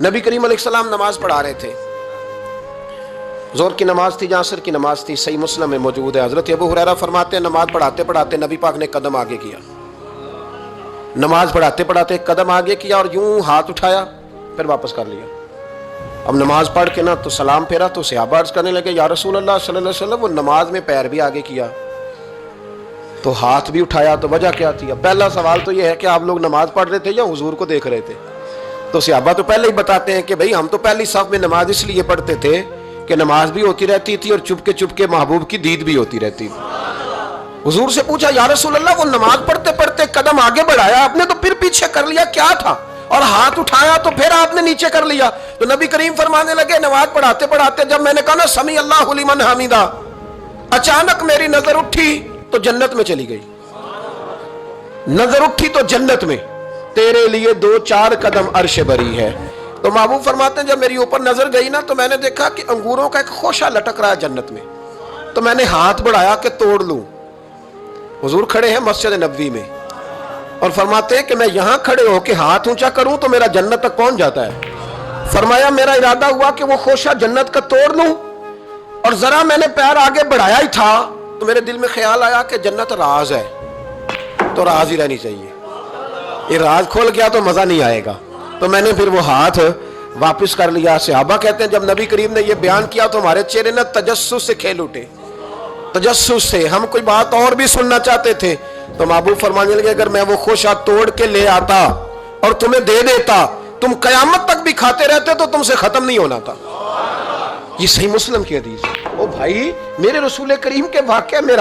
نبی کریم علیہ السلام نماز پڑھا رہے تھے، ظہر کی نماز تھی یا عصر کی نماز تھی، صحیح مسلم میں موجود ہے۔ حضرت ابو ہریرہ فرماتے ہیں نماز پڑھاتے پڑھاتے نبی پاک نے قدم آگے کیا، نماز پڑھاتے پڑھاتے قدم آگے کیا اور یوں ہاتھ اٹھایا پھر واپس کر لیا۔ اب نماز پڑھ کے نا تو سلام پھیرا تو صحابہ عرض کرنے لگے یا رسول اللہ صلی اللہ علیہ وسلم وہ نماز میں پیر بھی آگے کیا تو ہاتھ بھی اٹھایا، تو وجہ کیا تھی؟ اب پہلا سوال تو یہ ہے کہ آپ لوگ نماز پڑھ رہے تھے یا حضور کو دیکھ رہے تھے؟ تو صحابہ تو پہلے ہی بتاتے ہیں کہ بھئی ہم تو پہلی صف میں نماز اس لیے پڑھتے تھے کہ نماز بھی ہوتی رہتی تھی اور چپ کے محبوب کی دید بھی ہوتی رہتی تھی۔ حضور سے پوچھا یا رسول اللہ وہ نماز پڑھتے پڑھتے قدم آگے بڑھایا آپ نے تو پھر پیچھے کر لیا، کیا تھا؟ اور ہاتھ اٹھایا تو پھر آپ نے نیچے کر لیا۔ تو نبی کریم فرمانے لگے نماز پڑھاتے پڑھاتے جب میں نے کہا نا سمی اللہ لمن حمیدہ، اچانک میری نظر اٹھی تو جنت میں چلی گئی، نظر اٹھی تو جنت میں، تیرے لیے 2-4 قدم عرش بری ہے۔ تو محبوب فرماتے ہیں جب میری اوپر نظر گئی نا تو میں نے دیکھا کہ انگوروں کا ایک خوشہ لٹک رہا ہے جنت میں، تو میں نے ہاتھ بڑھایا کہ توڑ لوں۔ حضور کھڑے ہیں مسجد نبوی میں اور فرماتے ہیں کہ میں یہاں کھڑے ہو کے ہاتھ اونچا کروں تو میرا جنت تک پہنچ جاتا ہے۔ فرمایا میرا ارادہ ہوا کہ وہ خوشہ جنت کا توڑ لوں، اور ذرا میں نے پیر آگے بڑھایا ہی تھا تو میرے دل میں خیال آیا کہ جنت راز ہے تو راز ہی رہنی چاہیے، یہ راز کھول گیا تو مزہ نہیں آئے گا، تو میں نے پھر وہ ہاتھ واپس کر لیا۔ صحابہ کہتے ہیں جب نبی کریم نے یہ بیان کیا تو ہمارے چہرے نے تجسس سے کھیل اٹھے، تجسس سے ہم کوئی بات اور بھی سننا چاہتے تھے۔ تو محبوب فرمانے لگے اگر میں وہ خوشہ توڑ کے لے آتا اور تمہیں دے دیتا تم قیامت تک بھی کھاتے رہتے تو تم سے ختم نہیں ہونا تھا۔ یہ صحیح مسلم کی حدیث ہے۔ او بھائی میرے رسول کریم کے واقعہ میں